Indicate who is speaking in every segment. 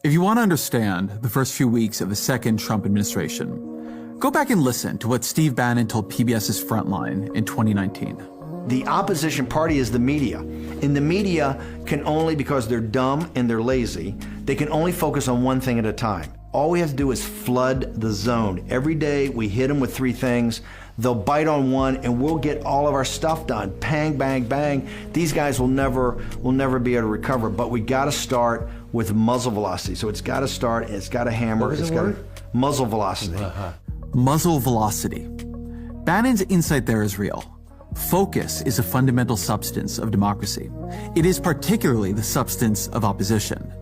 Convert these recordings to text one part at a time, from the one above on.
Speaker 1: If you want to understand the first few weeks of the second Trump administration, go back and listen to what Steve Bannon told PBS's Frontline in 2019.
Speaker 2: The opposition party is the media. And the media can only, because they're dumb and they're lazy, they can only focus on one thing at a time. All we have to do is flood the zone. Every day we hit them with three things. They'll bite on one and we'll get all of our stuff done. Bang, bang, bang. These guys will never be able to recover, but we gotta start with muzzle velocity. So it's gotta start, it's gotta hammer, it's gotta, muzzle velocity.
Speaker 1: Muzzle velocity. Bannon's insight there is real. Focus is a fundamental substance of democracy. It is particularly the substance of opposition.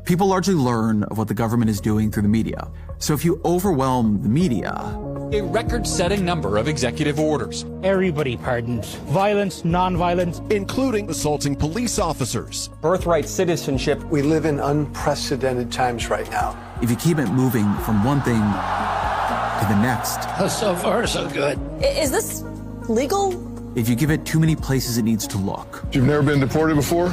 Speaker 1: People largely learn of what the government is doing through the media. So if you overwhelm the media...
Speaker 3: A record-setting number of executive orders.
Speaker 4: Everybody pardoned. Violence, non-violence.
Speaker 5: Including assaulting police officers.
Speaker 6: Birthright citizenship.
Speaker 7: We live in unprecedented times right now.
Speaker 1: If you keep it moving from one thing to the next...
Speaker 4: So far, so good.
Speaker 8: Is this legal?
Speaker 1: If you give it too many places it needs to look.
Speaker 9: You've never been deported before?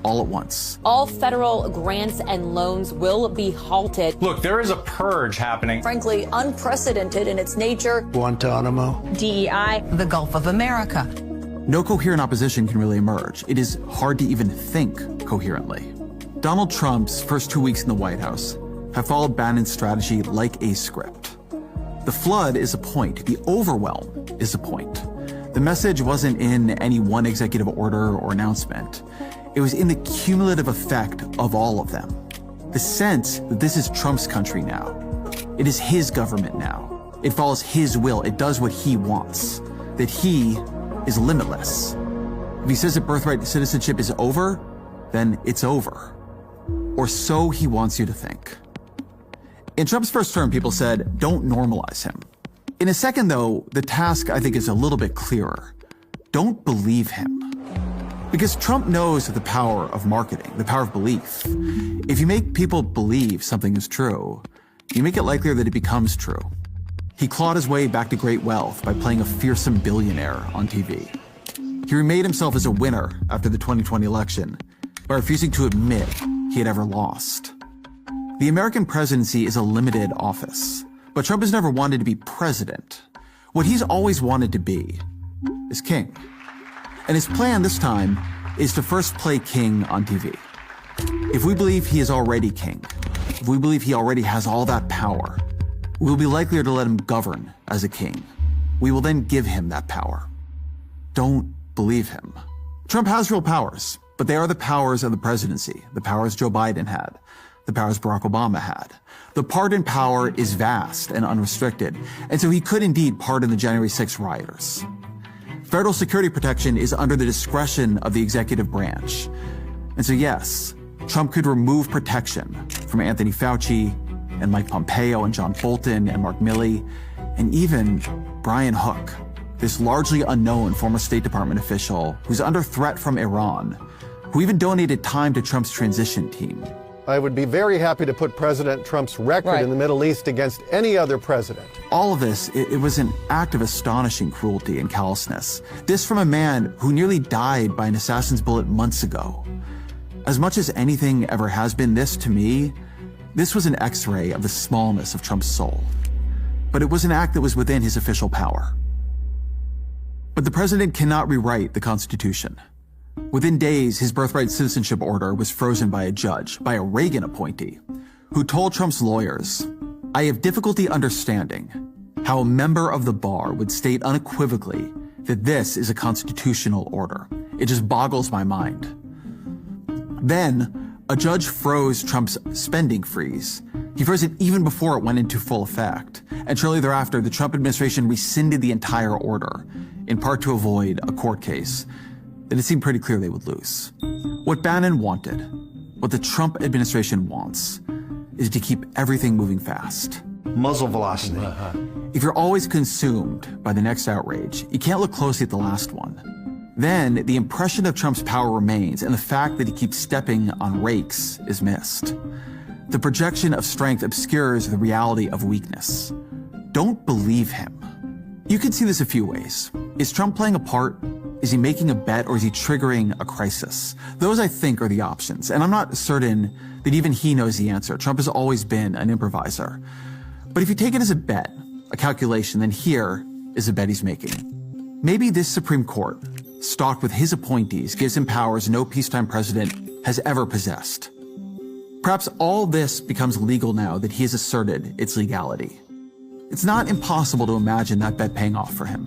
Speaker 1: All at once.
Speaker 8: All federal grants and loans will be halted.
Speaker 6: Look, there is a purge happening.
Speaker 8: Frankly, unprecedented in its nature.
Speaker 7: Guantanamo.
Speaker 8: DEI.
Speaker 10: The Gulf of America.
Speaker 1: No coherent opposition can really emerge. It is hard to even think coherently. Donald Trump's first 2 weeks in the White House have followed Bannon's strategy like a script. The flood is a point. The overwhelm is a point. The message wasn't in any one executive order or announcement. It was in the cumulative effect of all of them. The sense that this is Trump's country now. It is his government now. It follows his will. It does what he wants. That he is limitless. If he says that birthright citizenship is over, then it's over. Or so he wants you to think. In Trump's first term, people said, don't normalize him. In a second, though, the task, I think, is a little bit clearer. Don't believe him. Because Trump knows the power of marketing, the power of belief. If you make people believe something is true, you make it likelier that it becomes true. He clawed his way back to great wealth by playing a fearsome billionaire on TV. He remade himself as a winner after the 2020 election by refusing to admit he had ever lost. The American presidency is a limited office. But Trump has never wanted to be president. What he's always wanted to be is king. And his plan this time is to first play king on TV. If we believe he is already king, if we believe he already has all that power, we'll be likelier to let him govern as a king. We will then give him that power. Don't believe him. Trump has real powers, but they are the powers of the presidency, the powers Joe Biden had, the powers Barack Obama had. The pardon power is vast and unrestricted, and so he could indeed pardon the January 6th rioters. Federal security protection is under the discretion of the executive branch. And so yes, Trump could remove protection from Anthony Fauci and Mike Pompeo and John Bolton and Mark Milley, and even Brian Hook, this largely unknown former State Department official who's under threat from Iran, who even donated time to Trump's transition team.
Speaker 11: I would be very happy to put President Trump's record in the Middle East against any other president.
Speaker 1: All of this, it was an act of astonishing cruelty and callousness. This from a man who nearly died by an assassin's bullet months ago. As much as anything ever has been, this, to me, this was an X-ray of the smallness of Trump's soul. But it was an act that was within his official power. But the president cannot rewrite the Constitution. Within days, his birthright citizenship order was frozen by a judge, by a Reagan appointee, who told Trump's lawyers, I have difficulty understanding how a member of the bar would state unequivocally that this is a constitutional order. It just boggles my mind. Then, a judge froze Trump's spending freeze. He froze it even before it went into full effect. And shortly thereafter, the Trump administration rescinded the entire order, in part to avoid a court case that it seemed pretty clear they would lose. What Bannon wanted, what the Trump administration wants, is to keep everything moving fast.
Speaker 2: Muzzle velocity.
Speaker 1: If you're always consumed by the next outrage, you can't look closely at the last one. Then the impression of Trump's power remains, and the fact that he keeps stepping on rakes is missed. The projection of strength obscures the reality of weakness. Don't believe him. You can see this a few ways. Is Trump playing a part Is he making a bet, or is he triggering a crisis? Those, I think, are the options. And I'm not certain that even he knows the answer. Trump has always been an improviser. But if you take it as a bet, a calculation, then here is a bet he's making. Maybe this Supreme Court, stocked with his appointees, gives him powers no peacetime president has ever possessed. Perhaps all this becomes legal now that he has asserted its legality. It's not impossible to imagine that bet paying off for him.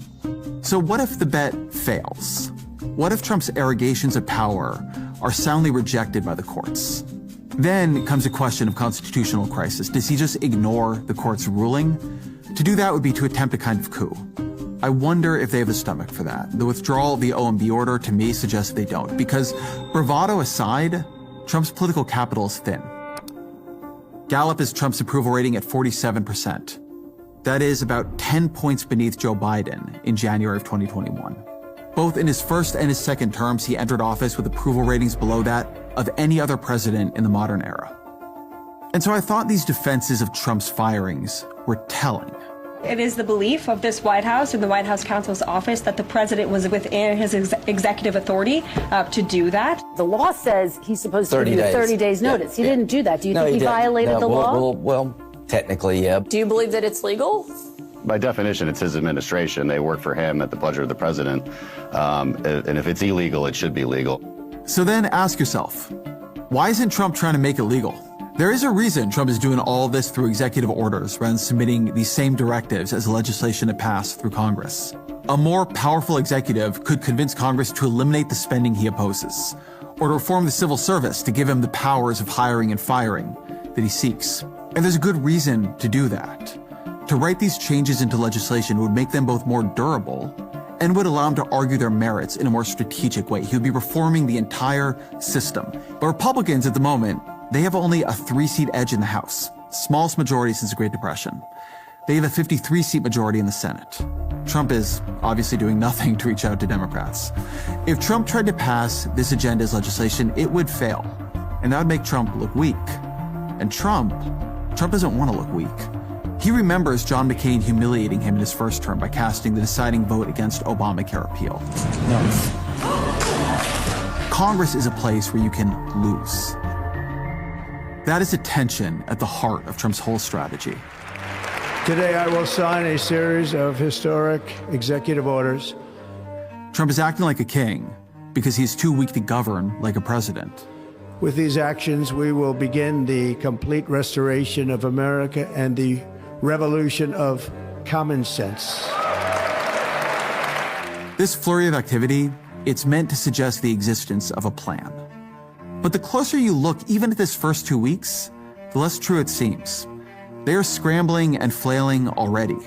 Speaker 1: So what if the bet fails? What if Trump's arrogations of power are soundly rejected by the courts? Then comes a question of constitutional crisis. Does he just ignore the court's ruling? To do that would be to attempt a kind of coup. I wonder if they have the stomach for that. The withdrawal of the OMB order, to me, suggests they don't. Because bravado aside, Trump's political capital is thin. Gallup has Trump's approval rating at 47%. That is about 10 points beneath Joe Biden in January of 2021. Both in his first and his second terms, he entered office with approval ratings below that of any other president in the modern era. And so I thought these defenses of Trump's firings were telling.
Speaker 9: It is the belief of this White House and the White House counsel's office that the president was within his executive authority to do that.
Speaker 10: The law says he's supposed to give you 30 days notice. He didn't do that. Do you think he violated the law?
Speaker 12: Well, technically, yeah.
Speaker 8: Do you believe that it's legal?
Speaker 13: By definition, it's his administration. They work for him at the pleasure of the president. And if it's illegal, it should be legal.
Speaker 1: So then ask yourself, why isn't Trump trying to make it legal? There is a reason Trump is doing all this through executive orders rather than submitting these same directives as legislation to pass through Congress. A more powerful executive could convince Congress to eliminate the spending he opposes, or to reform the civil service to give him the powers of hiring and firing that he seeks. And there's a good reason to do that. To write these changes into legislation would make them both more durable and would allow him to argue their merits in a more strategic way. He would be reforming the entire system. But Republicans at the moment, they have only a 3-seat edge in the House, smallest majority since the Great Depression. They have a 53-seat majority in the Senate. Trump is obviously doing nothing to reach out to Democrats. If Trump tried to pass this agenda as legislation, it would fail, and that would make Trump look weak. And Trump doesn't want to look weak. He remembers John McCain humiliating him in his first term by casting the deciding vote against Obamacare repeal. Congress is a place where you can lose. That is a tension at the heart of Trump's whole strategy.
Speaker 14: Today, I will sign a series of historic executive orders.
Speaker 1: Trump is acting like a king because he's too weak to govern like a president.
Speaker 14: With these actions, we will begin the complete restoration of America and the revolution of common sense.
Speaker 1: This flurry of activity, it's meant to suggest the existence of a plan. But the closer you look, even at this first 2 weeks, the less true it seems. They are scrambling and flailing already.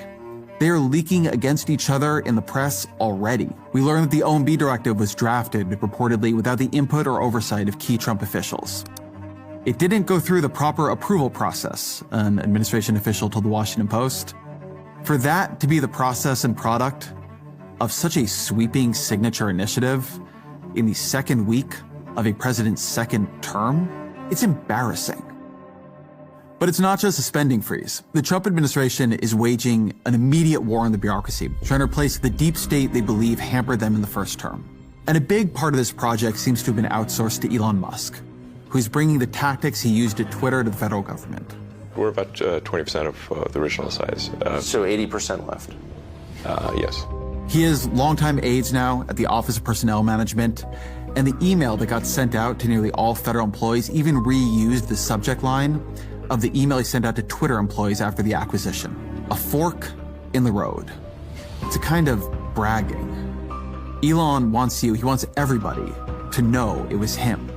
Speaker 1: They are leaking against each other in the press already. We learned that the OMB directive was drafted reportedly without the input or oversight of key Trump officials. It didn't go through the proper approval process, an administration official told the Washington Post. For that to be the process and product of such a sweeping signature initiative in the second week of a president's second term, it's embarrassing. But it's not just a spending freeze. The Trump administration is waging an immediate war on the bureaucracy, trying to replace the deep state they believe hampered them in the first term. And a big part of this project seems to have been outsourced to Elon Musk, who's bringing the tactics he used at Twitter to the federal government.
Speaker 15: We're about 20% of the original size.
Speaker 12: So 80% left?
Speaker 15: Yes.
Speaker 1: He has longtime aides now at the Office of Personnel Management, and the email that got sent out to nearly all federal employees even reused the subject line of the email he sent out to Twitter employees after the acquisition. A fork in the road. It's a kind of bragging. Elon wants he wants everybody to know it was him.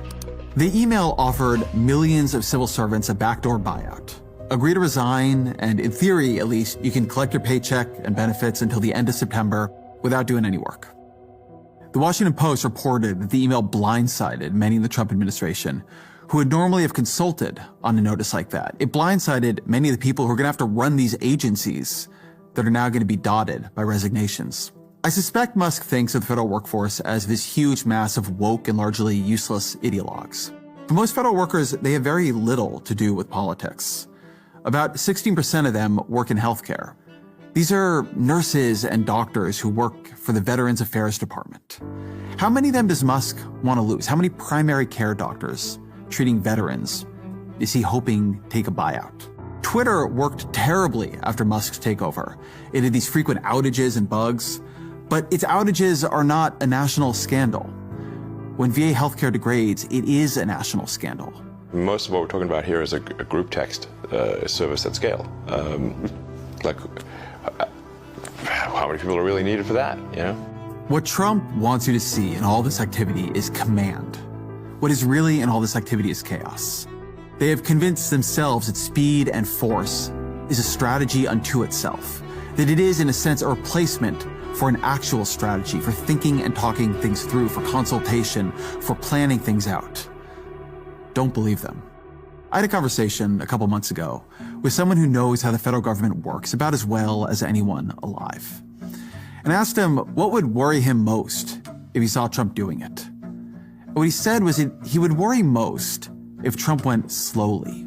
Speaker 1: The email offered millions of civil servants a backdoor buyout. Agree to resign, and in theory, at least, you can collect your paycheck and benefits until the end of September without doing any work. The Washington Post reported that the email blindsided many in the Trump administration who would normally have consulted on a notice like that. It blindsided many of the people who are going to have to run these agencies that are now going to be dotted by resignations. I suspect Musk thinks of the federal workforce as this huge mass of woke and largely useless ideologues. For most federal workers, they have very little to do with politics. About 16% of them work in healthcare. These are nurses and doctors who work for the Veterans Affairs Department. How many of them does Musk want to lose? How many primary care doctors treating veterans is he hoping take a buyout? Twitter worked terribly after Musk's takeover. It had these frequent outages and bugs, but its outages are not a national scandal. When VA healthcare degrades, it is a national scandal.
Speaker 15: Most of what we're talking about here is a group text service at scale. Like, how many people are really needed for that, you know?
Speaker 1: What Trump wants you to see in all this activity is command. What is really in all this activity is chaos. They have convinced themselves that speed and force is a strategy unto itself, that it is, in a sense, a replacement for an actual strategy, for thinking and talking things through, for consultation, for planning things out. Don't believe them. I had a conversation a couple months ago with someone who knows how the federal government works about as well as anyone alive. And I asked him what would worry him most if he saw Trump doing it. And what he said was that he would worry most if Trump went slowly.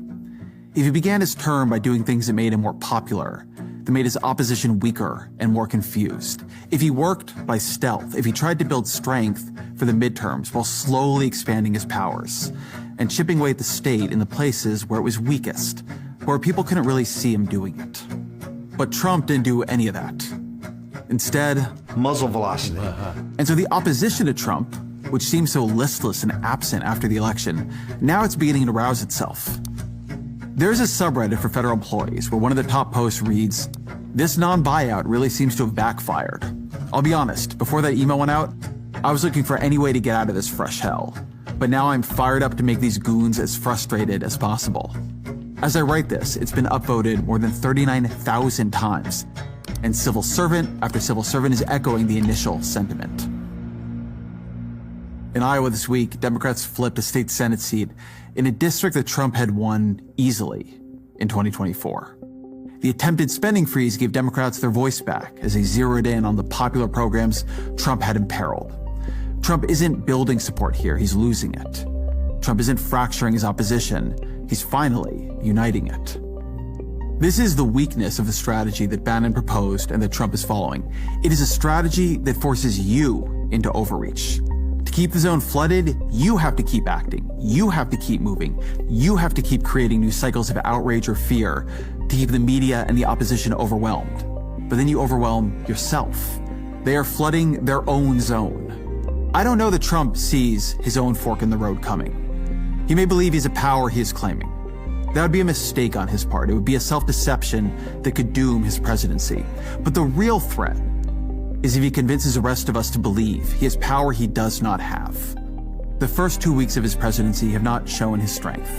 Speaker 1: If he began his term by doing things that made him more popular, that made his opposition weaker and more confused. If he worked by stealth, if he tried to build strength for the midterms while slowly expanding his powers and chipping away at the state in the places where it was weakest, where people couldn't really see him doing it. But Trump didn't do any of that. Instead,
Speaker 2: muzzle velocity.
Speaker 1: And so the opposition to Trump, which seemed so listless and absent after the election, now it's beginning to rouse itself. There's a subreddit for federal employees where one of the top posts reads, "This non-buyout really seems to have backfired. I'll be honest, before that email went out, I was looking for any way to get out of this fresh hell. But now I'm fired up to make these goons as frustrated as possible." As I write this, it's been upvoted more than 39,000 times, and civil servant after civil servant is echoing the initial sentiment. In Iowa this week, Democrats flipped a state Senate seat in a district that Trump had won easily in 2024. The attempted spending freeze gave Democrats their voice back as they zeroed in on the popular programs Trump had imperiled. Trump isn't building support here, he's losing it. Trump isn't fracturing his opposition, he's finally uniting it. This is the weakness of the strategy that Bannon proposed and that Trump is following. It is a strategy that forces you into overreach. To keep the zone flooded, you have to keep acting. You have to keep moving. You have to keep creating new cycles of outrage or fear to keep the media and the opposition overwhelmed. But then you overwhelm yourself. They are flooding their own zone. I don't know that Trump sees his own fork in the road coming. He may believe he's a power he is claiming. That would be a mistake on his part. It would be a self-deception that could doom his presidency. But the real threat is if he convinces the rest of us to believe he has power he does not have. The first 2 weeks of his presidency have not shown his strength.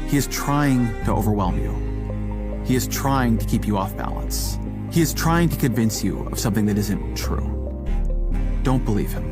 Speaker 1: He is trying to overwhelm you. He is trying to keep you off balance. He is trying to convince you of something that isn't true. Don't believe him.